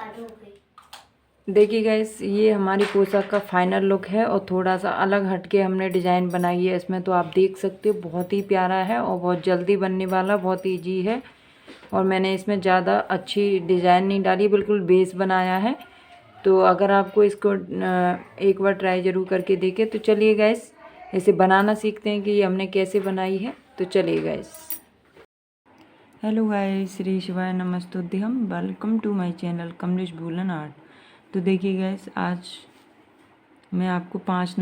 चालू हो गई। देखिए गाइस, ये हमारी पोशाक का फाइनल लुक है और थोड़ा सा अलग हटके हमने डिज़ाइन बनाई है इसमें। तो आप देख सकते हो बहुत ही प्यारा है और बहुत जल्दी बनने वाला, बहुत ईजी है। और मैंने इसमें ज़्यादा अच्छी डिज़ाइन नहीं डाली, बिल्कुल बेस बनाया है। तो अगर आपको इसको एक बार ट्राई ज़रूर करके देखें। तो चलिए गाइस, इसे बनाना सीखते हैं कि ये हमने कैसे बनाई है। तो चलिए guys. Hello guys, Shri Shivay नमस्तुभ्यम, welcome to my channel Kamlesh Bhulan art. तो देखिए गाइस, आज मैं आपको 5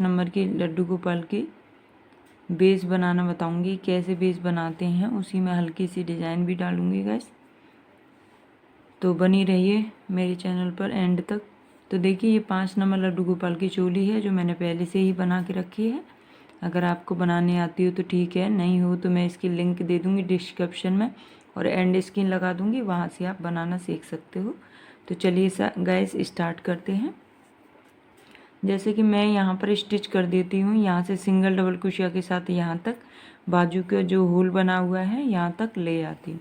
नंबर के लड्डू गोपाल की बेस बनाना बताऊंगी। कैसे बेस बनाते हैं, उसी में हल्की सी डिज़ाइन भी डालूंगी गाइस। तो बनी रहिए मेरे चैनल पर एंड तक। तो देखिए, ये 5 नंबर लड्डू गोपाल की चोली है जो मैंने पहले से ही बना के रखी है। अगर आपको बनाने आती हो तो ठीक है, नहीं हो तो मैं इसकी लिंक दे दूँगी डिस्क्रिप्शन में और एंड स्क्रीन लगा दूँगी, वहाँ से आप बनाना सीख सकते हो। तो चलिए गाइस, स्टार्ट करते हैं। जैसे कि मैं यहाँ पर स्टिच कर देती हूँ, यहाँ से सिंगल डबल क्रोशिया के साथ यहाँ तक बाजू का जो होल बना हुआ है यहाँ तक ले आती हूँ।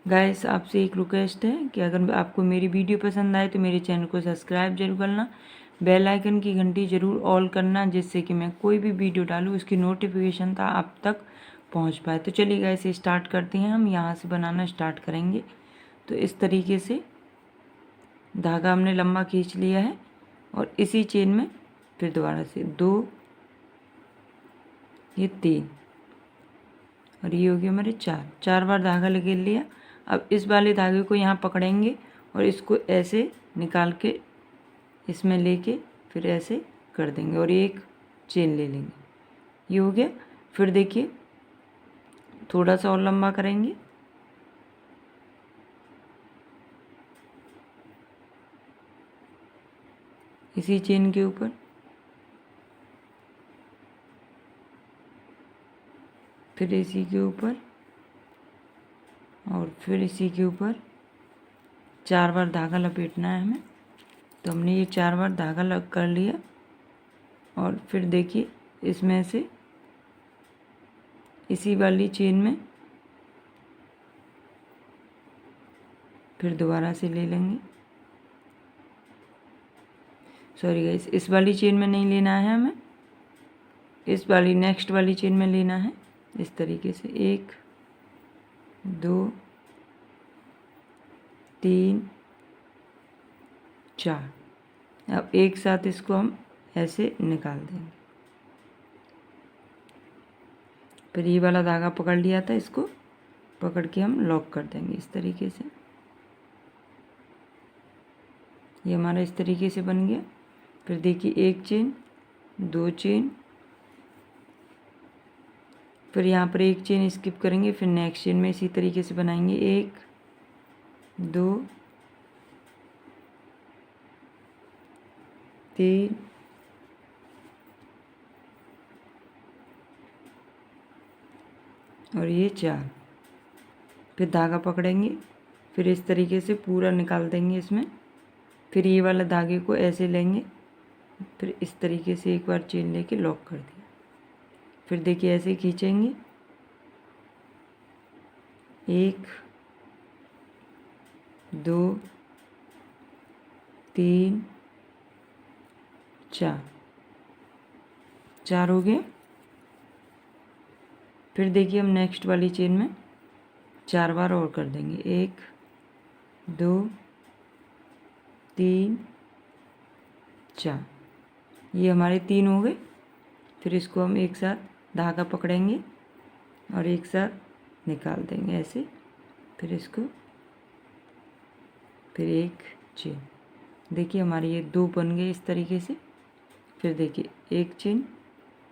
गाइस, आपसे एक रिक्वेस्ट है कि अगर आपको मेरी वीडियो पसंद आए तो मेरे चैनल को सब्सक्राइब जरूर करना, बेल आइकन की घंटी ज़रूर ऑल करना, जिससे कि मैं कोई भी वीडियो डालूँ उसकी नोटिफिकेशन था आप तक पहुंच पाए। तो चलिए गाइस, स्टार्ट करते हैं। हम यहाँ से बनाना स्टार्ट करेंगे। तो इस तरीके से धागा हमने लंबा खींच लिया है और इसी चेन में फिर दोबारा से 2, ये 3 और ये हो गया हमारे 4 बार धागा लगा लिया। अब इस वाले धागे को यहाँ पकड़ेंगे और इसको ऐसे निकाल के इसमें लेके फिर ऐसे कर देंगे और एक चेन ले लेंगे। ये हो गया। फिर देखिए, थोड़ा सा और लंबा करेंगे, इसी चेन के ऊपर फिर इसी के ऊपर और फिर इसी के ऊपर 4 बार धागा लपेटना है हमें। तो हमने ये 4 बार धागा लग कर लिया और फिर देखिए, इसमें से इसी वाली चेन में फिर दोबारा से ले लेंगे। सॉरी गाइस, इस वाली चेन में नहीं लेना है हमें, इस वाली नेक्स्ट वाली चेन में लेना है। इस तरीके से 1 2 3 4। अब एक साथ इसको हम ऐसे निकाल देंगे। फिर ये वाला धागा पकड़ लिया था, इसको पकड़ के हम लॉक कर देंगे इस तरीके से। ये हमारा इस तरीके से बन गया। फिर देखिए, 1 चेन 2 चेन, फिर यहाँ पर 1 चेन स्किप करेंगे, फिर नेक्स्ट चेन में इसी तरीके से बनाएंगे 1 2 3 और ये 4। फिर धागा पकड़ेंगे, फिर इस तरीके से पूरा निकाल देंगे इसमें। फिर ये वाला धागे को ऐसे लेंगे, फिर इस तरीके से एक बार चेन लेके लॉक कर दिया। फिर देखिए, ऐसे खींचेंगे 1 2 3 4 हो गए। फिर देखिए, हम नेक्स्ट वाली चेन में 4 बार और कर देंगे 1 2 3 4। ये हमारे 3 हो गए। फिर इसको हम एक साथ धागा पकड़ेंगे और एक साथ निकाल देंगे ऐसे। फिर इसको फिर एक चेन। देखिए, हमारे ये 2 बन गए इस तरीके से। फिर देखिए, 1 चेन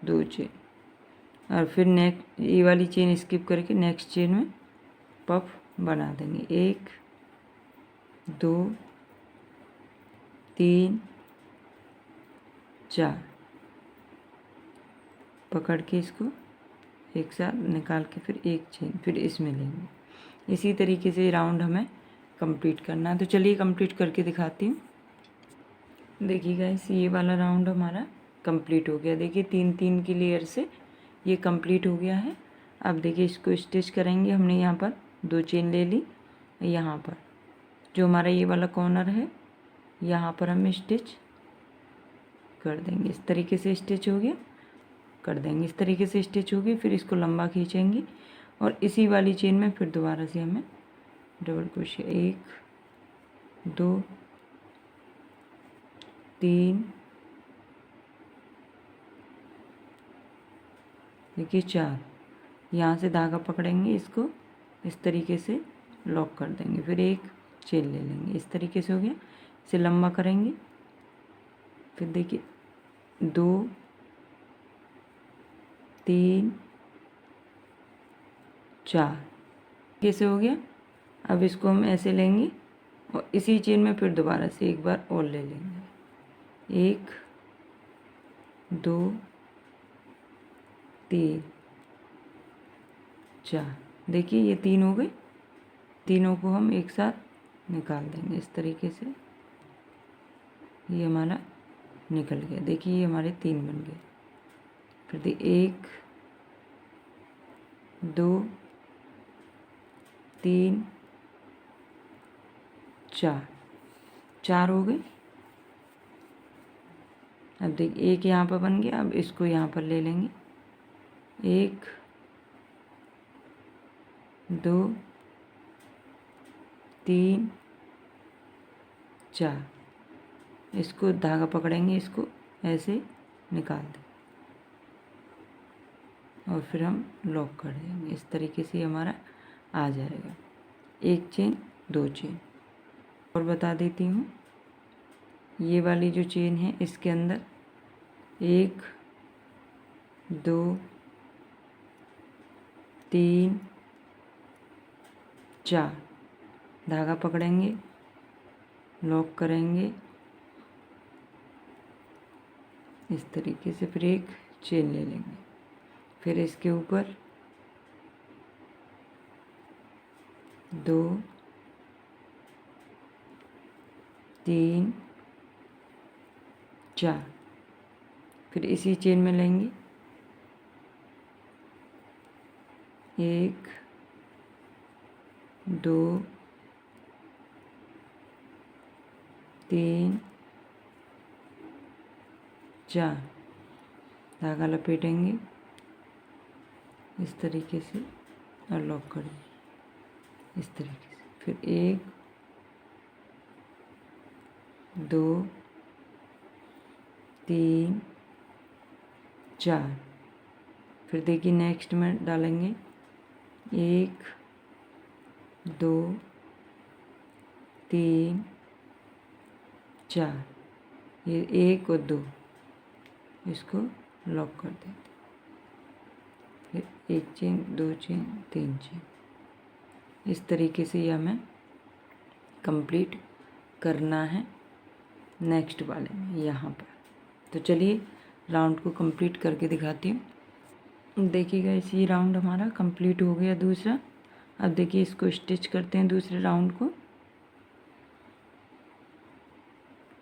2 चेन और फिर ये वाली चेन स्किप करके नेक्स्ट चेन में पफ बना देंगे 1 2 3 4। पकड़ के इसको एक साथ निकाल के फिर एक चेन फिर इसमें लेंगे। इसी तरीके से राउंड हमें कंप्लीट करना है। तो चलिए कंप्लीट करके दिखाती हूँ। देखिए गाइस, ये वाला राउंड हमारा कंप्लीट हो गया। देखिए, 3 की लेयर से ये कंप्लीट हो गया है। अब देखिए, इसको स्टिच करेंगे। हमने यहाँ पर 2 चेन ले ली, यहाँ पर जो हमारा ये वाला कॉर्नर है यहाँ पर हम स्टिच कर देंगे। इस तरीके से स्टिच हो गया, कर देंगे इस तरीके से स्टिच होगी। फिर इसको लंबा खींचेंगे और इसी वाली चेन में फिर दोबारा से हमें डबल क्रोशिया 1 2 3 देखिए 4, यहाँ से धागा पकड़ेंगे, इसको इस तरीके से लॉक कर देंगे। फिर एक चेन ले लेंगे, इस तरीके से हो गया। इसे लंबा करेंगे, फिर देखिए 2 3 4 कैसे हो गया। अब इसको हम ऐसे लेंगे और इसी चेन में फिर दोबारा से एक बार और ले लेंगे। 1 2 3 4 देखिए ये 3 हो गए। तीनों को हम एक साथ निकाल देंगे इस तरीके से। ये हमारा निकल गया। देखिए ये हमारे 3 बन गए। फिर 1 2 3 4 हो गए। अब देखिए एक यहाँ पर बन गया। अब इसको यहाँ पर ले लेंगे। 1 2 3 4 इसको धागा पकड़ेंगे, इसको ऐसे निकाल दें और फिर हम लॉक कर देंगे। इस तरीके से हमारा आ जाएगा। 1 चेन 2 चेन। और बता देती हूँ, ये वाली जो चेन है इसके अंदर 1 2 3 4 धागा पकड़ेंगे, लॉक करेंगे इस तरीके से। फिर एक चेन ले लेंगे, फिर इसके ऊपर 2 3 4 फिर इसी चेन में लेंगे। 1 2 3 4 धागा लपेटेंगे इस तरीके से और लॉक कर देंगे इस तरीके से। फिर 1 2 3 4 फिर देखिए नेक्स्ट में डालेंगे 1 2 3 4 ये 1 और 2 इसको लॉक कर देते। फिर 1 चेन 2 चेन 3 चेन इस तरीके से ये हमें कंप्लीट करना है नेक्स्ट वाले में यहाँ पर। तो चलिए राउंड को कंप्लीट करके दिखाती हूँ। देखिएगा इसी राउंड हमारा कंप्लीट हो गया दूसरा। अब देखिए इसको स्टिच करते हैं दूसरे राउंड को।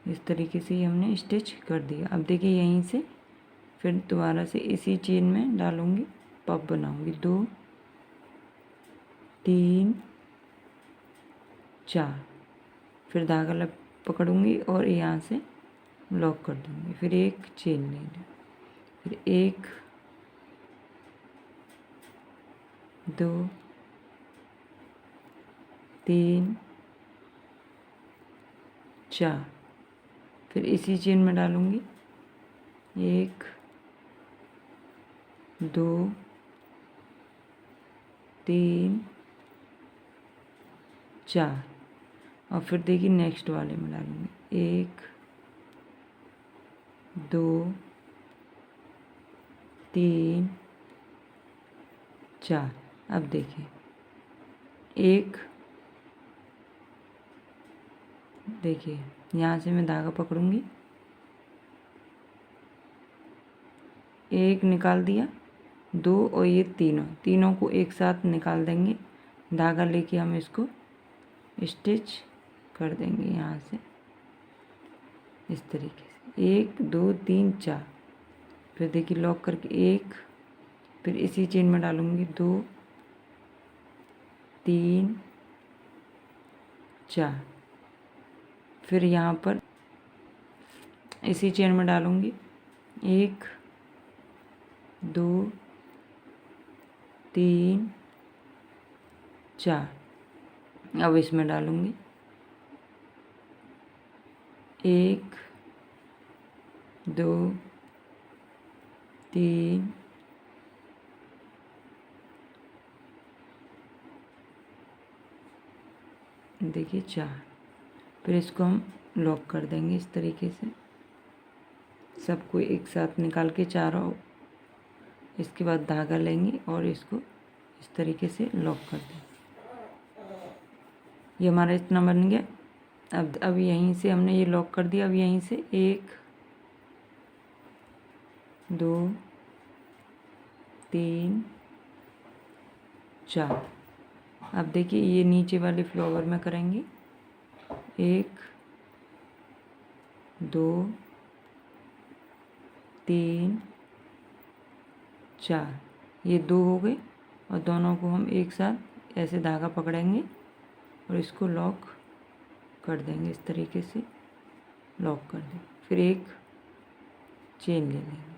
इस तरीके से ही हमने स्टिच कर दिया। अब देखिए यहीं से फिर दोबारा से इसी चेन में डालूँगी, पफ बनाऊँगी 2 3 4 फिर धागा पकड़ूँगी और यहाँ से लॉक कर दूँगी। फिर एक चेन ले लूँ, फिर 1 2 3 4 फिर इसी चेन में डालूँगी 1 2 3 4 और फिर देखिए नेक्स्ट वाले में डालूँगी 1 2 3 4। अब देखिए देखिए यहाँ से मैं धागा पकड़ूंगी, 1 निकाल दिया, 2 और ये तीनों को एक साथ निकाल देंगे। धागा लेके हम इसको स्टिच कर देंगे यहाँ से इस तरीके से 1 2 3 4 फिर देखिए लॉक करके 1 फिर इसी चेन में डालूंगी 2 3 4 फिर यहाँ पर इसी चेन में डालूँगी 1 2 3 4। अब इसमें डालूँगी 1 2 3 देखिए 4। फिर इसको हम लॉक कर देंगे इस तरीके से, सबको एक साथ निकाल के चारों। इसके बाद धागा लेंगे और इसको इस तरीके से लॉक कर देंगे। ये हमारा इतना बन गया। अब यहीं से हमने ये लॉक कर दिया। अब यहीं से 1 2 3 4। अब देखिए ये नीचे वाले फ्लावर में करेंगे 1 2 3 4। ये 2 हो गए और दोनों को हम एक साथ ऐसे धागा पकड़ेंगे और इसको लॉक कर देंगे। इस तरीके से लॉक कर देंगे। फिर एक चेन ले लेंगे,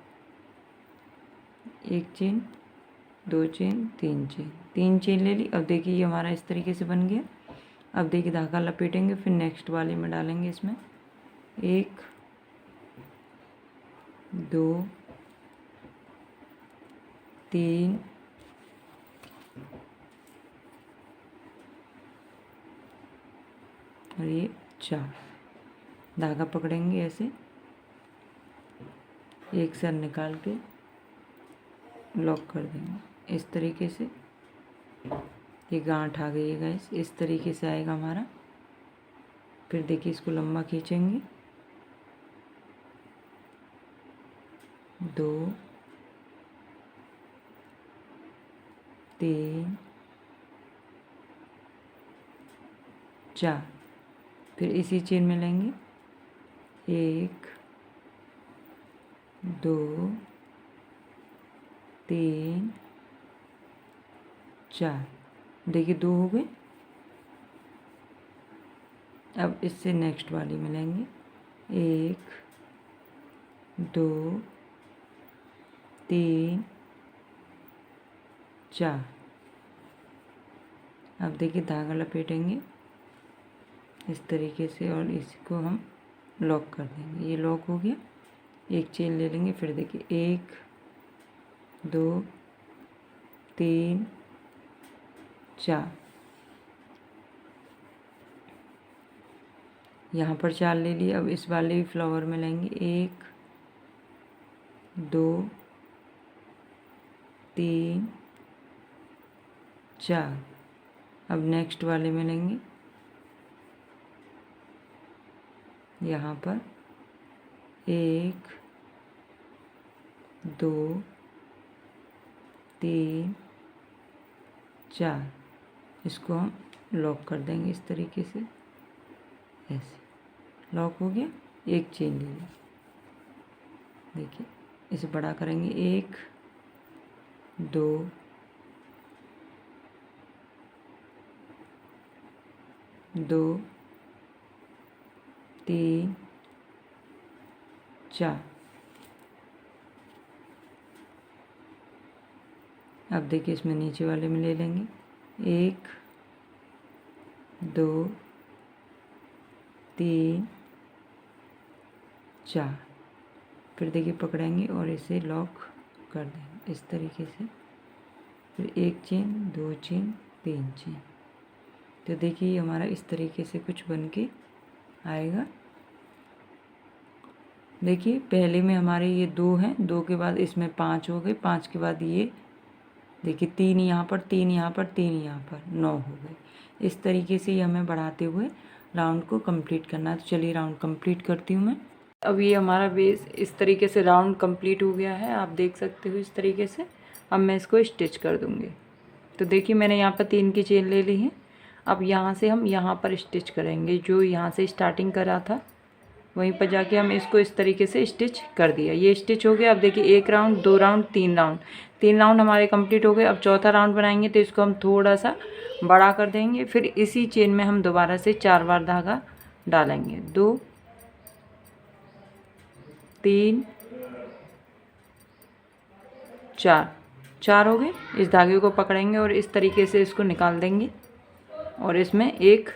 1 चेन 2 चेन 3 चेन, 3 चेन ले ली। अब देखिए ये हमारा इस तरीके से बन गया। अब देखिए धागा लपेटेंगे, फिर नेक्स्ट वाले में डालेंगे इसमें 1 2 3 और ये 4। धागा पकड़ेंगे ऐसे एक साथ निकाल के लॉक कर देंगे इस तरीके से। ये गांठ आ गई है गाइस, इस तरीके से आएगा हमारा। फिर देखिए इसको लंबा खींचेंगे 2 3 4। फिर इसी चेन में लेंगे 1 2 3 4। देखिए 2 हो गए। अब इससे नेक्स्ट वाली में लेंगे 1 2 3 4। अब देखिए धागा लपेटेंगे इस तरीके से और इसको हम लॉक कर देंगे। ये लॉक हो गया। एक चेन ले लेंगे। फिर देखिए 1 2 3 4। यहाँ पर 4 ले लिए। अब इस वाले फ्लावर में लेंगे 1 2 3 4। अब नेक्स्ट वाले में लेंगे यहाँ पर 1 2 3 4। इसको हम लॉक कर देंगे इस तरीके से, ऐसे लॉक हो गया। एक चेन ले ली। देखिए इसे बड़ा करेंगे 1 2 2 3 4। अब देखिए इसमें नीचे वाले में ले लेंगे 1 2 3 4। फिर देखिए पकड़ेंगे और इसे लॉक कर देंगे इस तरीके से। फिर 1 चेन 2 चेन 3 चेन। तो देखिए हमारा इस तरीके से कुछ बन के आएगा। देखिए पहले में हमारे ये 2 हैं, 2 के बाद इसमें 5 हो गए, 5 के बाद ये देखिए 3 यहाँ पर, 3 यहाँ पर, 3 यहाँ पर, 9 हो गए। इस तरीके से ही हमें बढ़ाते हुए राउंड को कंप्लीट करना है। तो चलिए राउंड कंप्लीट करती हूँ मैं। अब ये हमारा बेस इस तरीके से राउंड कंप्लीट हो गया है, आप देख सकते हो इस तरीके से। अब मैं इसको स्टिच कर दूँगी। तो देखिए मैंने यहाँ पर 3 की चेन ले ली है। अब यहाँ से हम यहाँ पर स्टिच करेंगे, जो यहाँ से स्टार्टिंग करा था वहीं पर जाके हम इसको इस तरीके से स्टिच कर दिया। ये स्टिच हो गया। अब देखिए 1 राउंड 2 राउंड 3 राउंड, 3 राउंड हमारे कंप्लीट हो गए। अब चौथा राउंड बनाएंगे तो इसको हम थोड़ा सा बड़ा कर देंगे। फिर इसी चेन में हम दोबारा से 4 बार धागा डालेंगे, 2 3 4 हो गए। इस धागे को पकड़ेंगे और इस तरीके से इसको निकाल देंगे और इसमें एक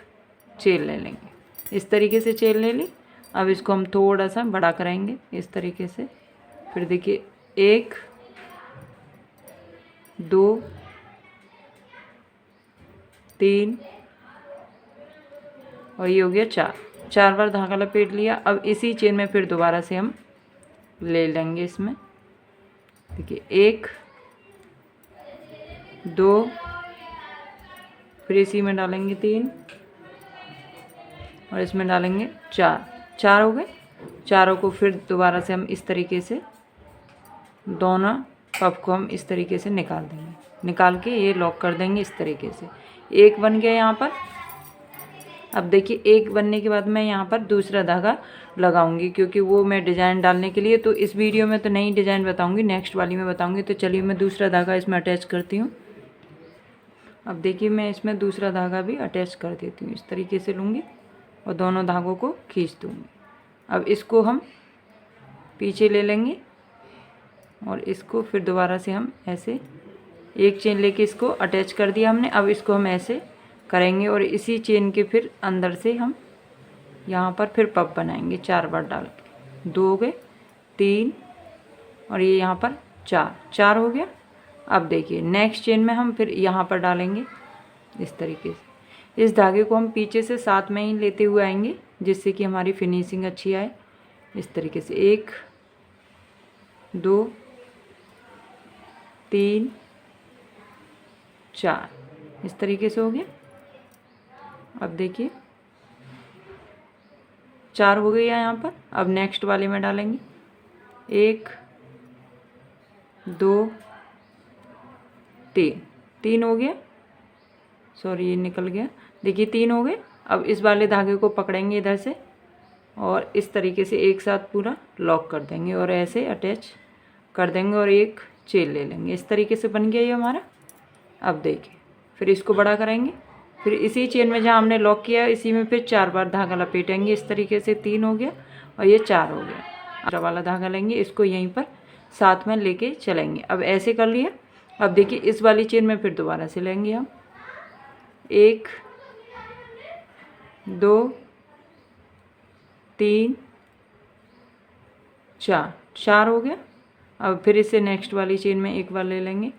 चेन ले लेंगे। इस तरीके से चेन ले ली। अब इसको हम थोड़ा सा बड़ा कराएंगे इस तरीके से। फिर देखिए 1 2 3 और ये हो गया 4 बार धागा लपेट लिया। अब इसी चेन में फिर दोबारा से हम ले लेंगे इसमें। देखिए 1 2 फिर इसी में डालेंगे 3 और इसमें डालेंगे 4 हो गए। चारों को फिर दोबारा से हम इस तरीके से दोनों पफ को हम इस तरीके से निकाल देंगे। निकाल के ये लॉक कर देंगे इस तरीके से। एक बन गया यहाँ पर। अब देखिए एक बनने के बाद मैं यहाँ पर दूसरा धागा लगाऊंगी, क्योंकि वो मैं डिज़ाइन डालने के लिए, तो इस वीडियो में तो नई डिज़ाइन बताऊंगी, नेक्स्ट वाली में बताऊंगी। तो चलिए मैं दूसरा धागा इसमें अटैच करती हूँ। अब देखिए मैं इसमें दूसरा धागा भी अटैच कर देती हूँ। इस तरीके से लूँगी और दोनों धागों को खींच दूँगी। अब इसको हम पीछे ले लेंगे और इसको फिर दोबारा से हम ऐसे एक चेन लेके इसको अटैच कर दिया हमने। अब इसको हम ऐसे करेंगे और इसी चेन के फिर अंदर से हम यहाँ पर फिर पफ बनाएंगे 4 बार डाल के। 2 हो गए, 3 और ये यहाँ पर 4 हो गया। अब देखिए नेक्स्ट चेन में हम फिर यहाँ पर डालेंगे इस तरीके से। इस धागे को हम पीछे से साथ में ही लेते हुए आएंगे, जिससे कि हमारी फिनिशिंग अच्छी आए। इस तरीके से 1 2 3 4 इस तरीके से हो गया। अब देखिए 4 हो गया यहाँ पर। अब नेक्स्ट वाले में डालेंगे 1 2 3 हो गया। सॉरी ये निकल गया। देखिए 3 हो गए। अब इस वाले धागे को पकड़ेंगे इधर से और इस तरीके से एक साथ पूरा लॉक कर देंगे और ऐसे अटैच कर देंगे और एक चेन ले लेंगे। इस तरीके से बन गया ये हमारा। अब देखिए फिर इसको बड़ा करेंगे। फिर इसी चेन में जहाँ हमने लॉक किया है इसी में फिर 4 बार धागा लपेटेंगे। इस तरीके से 3 हो गया और ये 4 हो गया। दूसरा वाला धागा लेंगे, इसको यहीं पर साथ में लेके चलेंगे। अब ऐसे कर लिया। अब देखिए इस वाली चेन में फिर दोबारा से लेंगे हम 1 2 3 4 हो गया। अब फिर इसे नेक्स्ट वाली चेन में एक बार ले लेंगे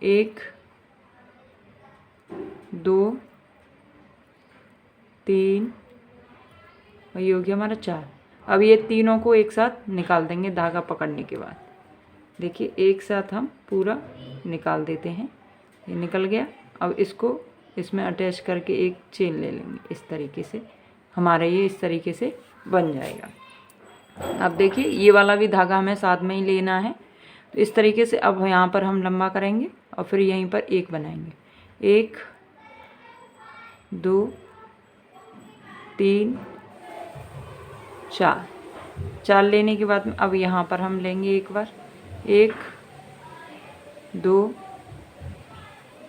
1 2 3 और ये हो गया हमारा 4। अब ये तीनों को एक साथ निकाल देंगे धागा पकड़ने के बाद। देखिए एक साथ हम पूरा निकाल देते हैं। ये निकल गया। अब इसको इसमें अटैच करके एक चेन ले लेंगे। इस तरीके से हमारा ये इस तरीके से बन जाएगा। अब देखिए ये वाला भी धागा हमें साथ में ही लेना है। तो इस तरीके से अब यहाँ पर हम लंबा करेंगे और फिर यहीं पर एक बनाएंगे। 1 2 3 4 लेने के बाद अब यहाँ पर हम लेंगे एक बार 1 2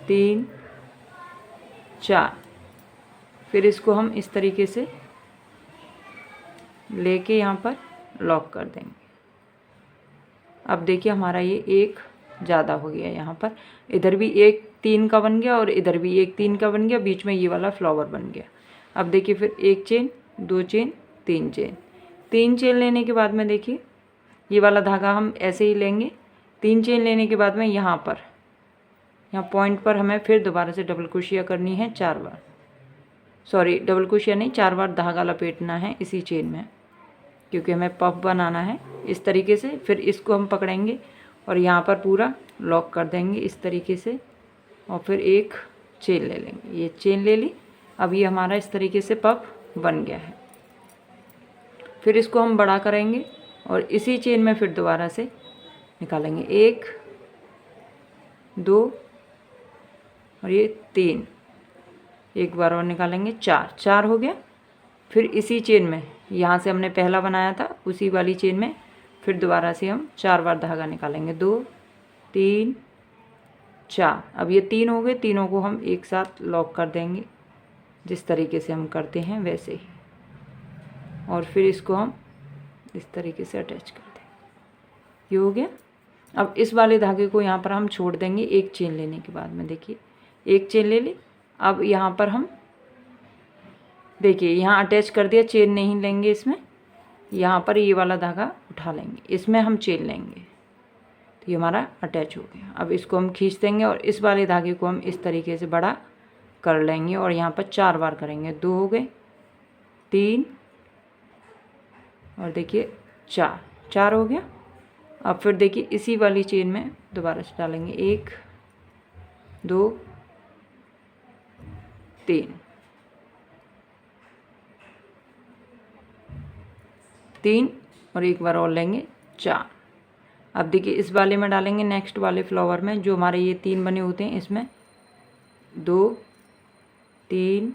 3 4। फिर इसको हम इस तरीके से लेके यहाँ पर लॉक कर देंगे। अब देखिए हमारा ये एक ज़्यादा हो गया। यहाँ पर इधर भी एक 3 का बन गया और इधर भी एक 3 का बन गया। बीच में ये वाला फ्लावर बन गया। अब देखिए फिर 1 चेन 2 चेन 3 चेन। 3 चेन लेने के बाद में देखिए ये वाला धागा हम ऐसे ही लेंगे। 3 चेन लेने के बाद में यहाँ पर यहाँ पॉइंट पर हमें फिर दोबारा से डबल क्रोशिया करनी है 4 बार। सॉरी डबल क्रोशिया नहीं, 4 बार धागा लपेटना है इसी चेन में, क्योंकि हमें पफ बनाना है। इस तरीके से फिर इसको हम पकड़ेंगे और यहाँ पर पूरा लॉक कर देंगे इस तरीके से और फिर एक चेन ले लेंगे। ये चेन ले ली। अब ये हमारा इस तरीके से पफ बन गया है। फिर इसको हम बड़ा करेंगे और इसी चेन में फिर दोबारा से निकालेंगे 1 2 और ये 3। एक बार और निकालेंगे 4 हो गया। फिर इसी चेन में यहाँ से हमने पहला बनाया था उसी वाली चेन में फिर दोबारा से हम 4 बार धागा निकालेंगे 2 3 4। अब ये 3 हो गए। तीनों को हम एक साथ लॉक कर देंगे जिस तरीके से हम करते हैं वैसे ही। और फिर इसको हम इस तरीके से अटैच कर देंगे। ये हो गया। अब इस वाले धागे को यहाँ पर हम छोड़ देंगे एक चेन लेने के बाद में। देखिए एक चेन ले ली। अब यहाँ पर हम देखिए यहाँ अटैच कर दिया, चेन नहीं लेंगे इसमें। यहाँ पर ये वाला धागा उठा लेंगे, इसमें हम चेन लेंगे, तो ये हमारा अटैच हो गया। अब इसको हम खींच देंगे और इस वाले धागे को हम इस तरीके से बड़ा कर लेंगे और यहाँ पर 4 बार करेंगे। 2 हो गए, 3 और देखिए 4 हो गया। अब फिर देखिए इसी वाली चेन में दोबारा से डालेंगे 1 2 3 और एक बार और लेंगे 4। अब देखिए इस वाले में डालेंगे, नेक्स्ट वाले फ्लावर में जो हमारे ये 3 बने होते हैं, इसमें 2 3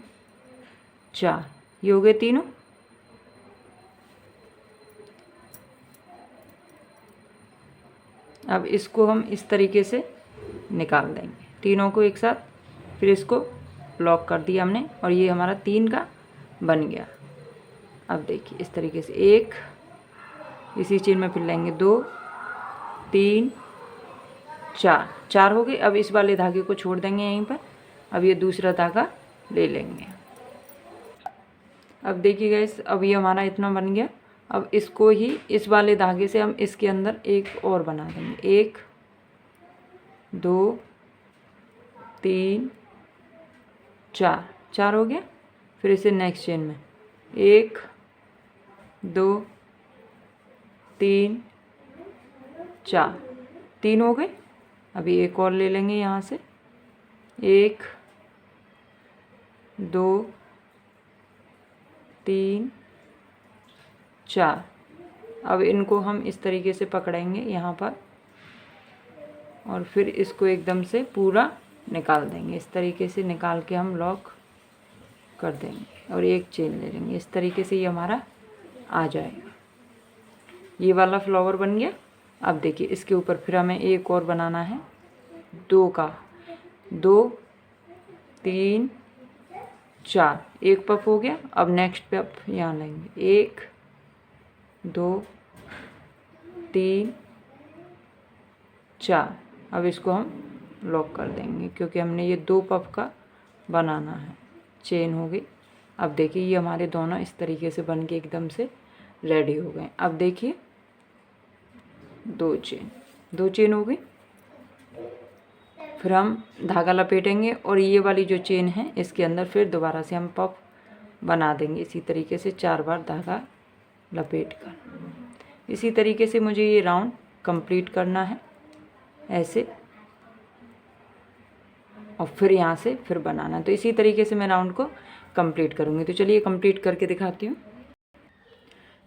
4, ये हो गए तीनों। अब इसको हम इस तरीके से निकाल देंगे तीनों को एक साथ, फिर इसको लॉक कर दिया हमने और ये हमारा 3 का बन गया। अब देखिए इस तरीके से 1 इसी चेन में फिर लेंगे, 2 3 4 हो गए। अब इस वाले धागे को छोड़ देंगे यहीं पर। अब ये दूसरा धागा ले लेंगे। अब देखिए गाइस, अब ये हमारा इतना बन गया। अब इसको ही इस वाले धागे से हम इसके अंदर एक और बना देंगे। 1 2 3 4 हो गया। फिर इसे नेक्स्ट चेन में 1 2 3 4, 3 हो गए। अभी एक और ले लेंगे यहाँ से, 1 2 3 4। अब इनको हम इस तरीके से पकड़ेंगे यहाँ पर और फिर इसको एकदम से पूरा निकाल देंगे। इस तरीके से निकाल के हम लॉक कर देंगे और एक चेन ले लेंगे। इस तरीके से ये हमारा आ जाएगा। ये वाला फ्लावर बन गया। अब देखिए इसके ऊपर फिर हमें एक और बनाना है 2 का। 2 3 4, एक पफ हो गया। अब नेक्स्ट पफ यहाँ लेंगे, 1 2 3 4। अब इसको हम लॉक कर देंगे क्योंकि हमने ये 2 पफ का बनाना है। चेन हो गई। अब देखिए ये हमारे दोनों इस तरीके से बन के एकदम से रेडी हो गए। अब देखिए 2 चेन हो गई। फिर हम धागा लपेटेंगे और ये वाली जो चेन है इसके अंदर फिर दोबारा से हम पफ बना देंगे इसी तरीके से 4 बार धागा लपेट कर। इसी तरीके से मुझे ये राउंड कंप्लीट करना है ऐसे, और फिर यहाँ से फिर बनाना। तो इसी तरीके से मैं राउंड को कंप्लीट करूँगी। तो चलिए कंप्लीट करके दिखाती हूँ।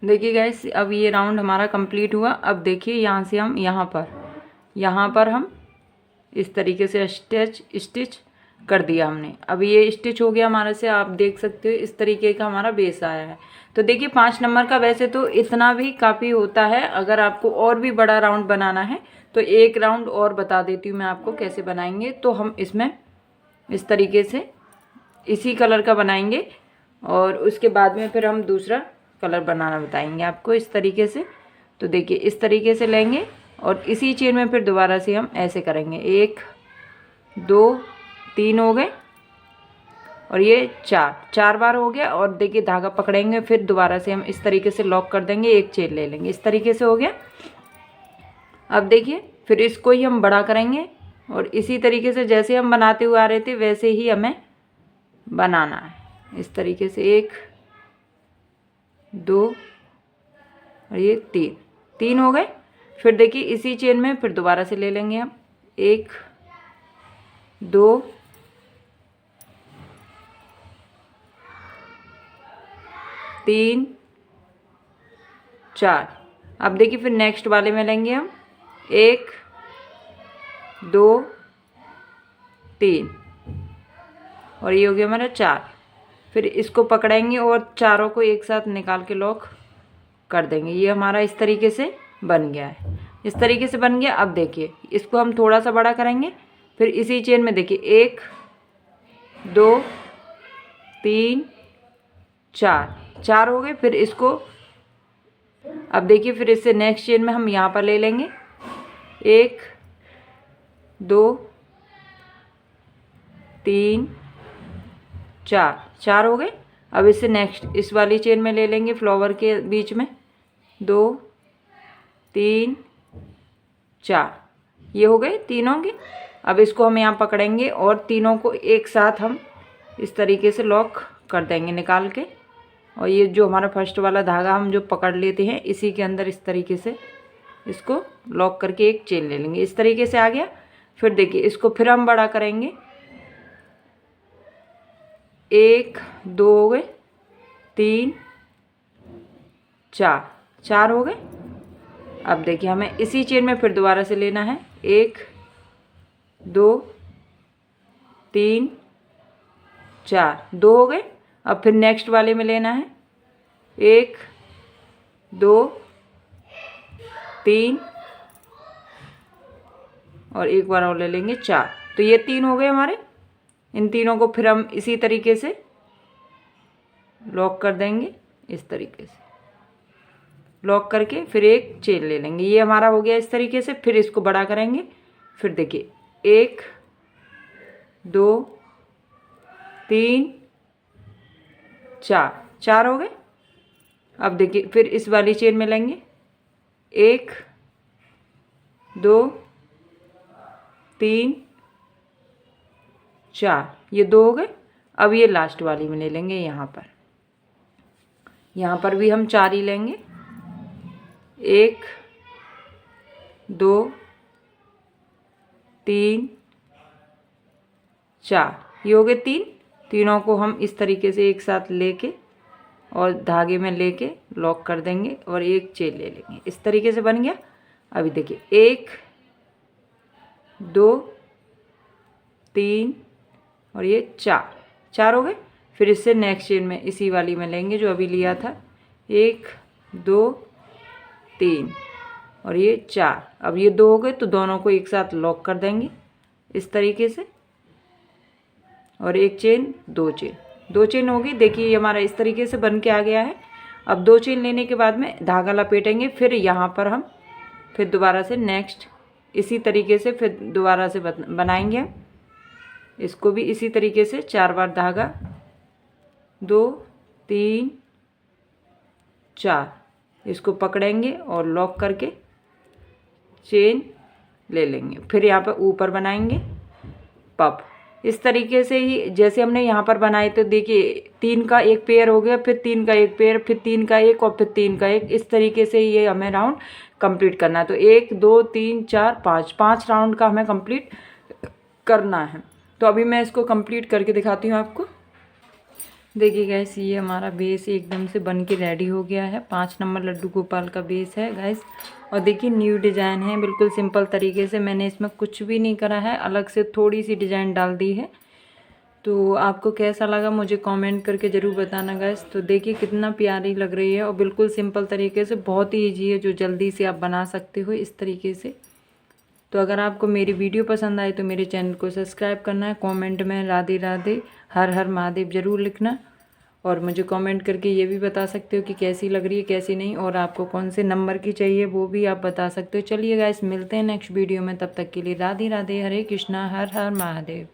देखिए गाइस, अब ये राउंड हमारा कंप्लीट हुआ। अब देखिए यहाँ से हम यहाँ पर हम इस तरीके से स्टिच कर दिया हमने। अब ये स्टिच हो गया हमारे से, आप देख सकते हो इस तरीके का हमारा बेस आया है। तो देखिए 5 नंबर का वैसे तो इतना भी काफ़ी होता है। अगर आपको और भी बड़ा राउंड बनाना है तो एक राउंड और बता देती हूँ मैं आपको कैसे बनाएंगे। तो हम इसमें इस तरीके से इसी कलर का बनाएंगे और उसके बाद में फिर हम दूसरा कलर बनाना बताएंगे आपको इस तरीके से। तो देखिए इस तरीके से लेंगे और इसी चेन में फिर दोबारा से हम ऐसे करेंगे। 1 2 3 हो गए और ये 4 बार हो गया। और देखिए धागा पकड़ेंगे, फिर दोबारा से हम इस तरीके से लॉक कर देंगे, एक चेन ले लेंगे। इस तरीके से हो गया। अब देखिए फिर इसको ही हम बड़ा करेंगे और इसी तरीके से जैसे हम बनाते हुए आ रहे थे वैसे ही हमें बनाना है। इस तरीके से 1 2 और ये 3 हो गए। फिर देखिए इसी चेन में फिर दोबारा से ले लेंगे हम 1 2 3 4। अब देखिए फिर नेक्स्ट वाले में लेंगे हम 1 2 3 और ये हो गया हमारा 4। फिर इसको पकड़ेंगे और चारों को एक साथ निकाल के लॉक कर देंगे। ये हमारा इस तरीके से बन गया है। इस तरीके से बन गया। अब देखिए इसको हम थोड़ा सा बड़ा करेंगे। फिर इसी चेन में देखिए 1 2 3 4 4 हो गए। फिर इसको अब देखिए, फिर इससे नेक्स्ट चेन में हम यहाँ पर ले लेंगे 1 2 3 4 हो गए। अब इससे नेक्स्ट इस वाली चेन में ले लेंगे फ्लावर के बीच में 2 3 4, ये हो गए तीनों के। अब इसको हम यहाँ पकड़ेंगे और तीनों को एक साथ हम इस तरीके से लॉक कर देंगे निकाल के। और ये जो हमारा फर्स्ट वाला धागा हम जो पकड़ लेते हैं इसी के अंदर इस तरीके से इसको लॉक करके एक चेन ले लेंगे। इस तरीके से आ गया। फिर देखिए इसको फिर हम बड़ा करेंगे 1 2 हो गए, 3 4 हो गए। अब देखिए हमें इसी चेन में फिर दोबारा से लेना है 1 2 3 4, 2 हो गए। अब फिर नेक्स्ट वाले में लेना है 1 2 3 और एक बार और ले लेंगे 4। तो ये 3 हो गए हमारे। इन तीनों को फिर हम इसी तरीके से लॉक कर देंगे, इस तरीके से लॉक करके फिर एक चेन ले लेंगे। ये हमारा हो गया इस तरीके से। फिर इसको बड़ा करेंगे। फिर देखिए 1 2 3 4 हो गए। अब देखिए फिर इस वाली चेन में लेंगे 1 2 3 4, ये 2 हो गए। अब ये लास्ट वाली में ले लेंगे यहाँ पर भी हम 4 ही लेंगे 1 2 3 4, ये हो गए 3। तीनों को हम इस तरीके से एक साथ लेके और धागे में लेके लॉक कर देंगे और एक चेन ले लेंगे। इस तरीके से बन गया। अभी देखिए 1 2 3 और ये 4 हो गए। फिर इससे नेक्स्ट चेन में इसी वाली में लेंगे जो अभी लिया था 1 2 3 और ये 4। अब ये 2 हो गए तो दोनों को एक साथ लॉक कर देंगे इस तरीके से और एक चेन 2 चेन होगी। देखिए ये हमारा इस तरीके से बन के आ गया है। अब 2 चेन लेने के बाद में धागा लपेटेंगे। फिर यहाँ पर हम फिर दोबारा से नेक्स्ट इसी तरीके से फिर दोबारा से बनाएंगे। इसको भी इसी तरीके से 4 बार धागा 2 3 4 इसको पकड़ेंगे और लॉक करके चेन ले लेंगे। फिर यहाँ पर ऊपर बनाएंगे पफ। इस तरीके से ही जैसे हमने यहाँ पर बनाए तो देखिए 3 का एक पेयर हो गया, फिर 3 का एक पेयर, फिर 3 का एक और फिर 3 का एक। इस तरीके से ये हमें राउंड कंप्लीट करना है। तो 1 2 3 4 5 राउंड का हमें कंप्लीट करना है। तो अभी मैं इसको कंप्लीट करके दिखाती हूँ आपको। देखिए गैस ये हमारा बेस एकदम से बन के रेडी हो गया है। 5 नंबर लड्डू गोपाल का बेस है गैस। और देखिए न्यू डिज़ाइन है, बिल्कुल सिंपल तरीके से मैंने इसमें कुछ भी नहीं करा है, अलग से थोड़ी सी डिज़ाइन डाल दी है। तो आपको कैसा लगा मुझे कमेंट करके ज़रूर बताना गैस। तो देखिए कितना प्यारी लग रही है और बिल्कुल सिंपल तरीके से, बहुत ही ईजी है, जो जल्दी से आप बना सकते हो इस तरीके से। तो अगर आपको मेरी वीडियो पसंद आए तो मेरे चैनल को सब्सक्राइब करना है। कमेंट में राधे राधे हर हर महादेव ज़रूर लिखना और मुझे कमेंट करके ये भी बता सकते हो कि कैसी लग रही है कैसी नहीं, और आपको कौन से नंबर की चाहिए वो भी आप बता सकते हो। चलिए गाइस मिलते हैं नेक्स्ट वीडियो में, तब तक के लिए राधे राधे, हरे कृष्णा, हर हर महादेव।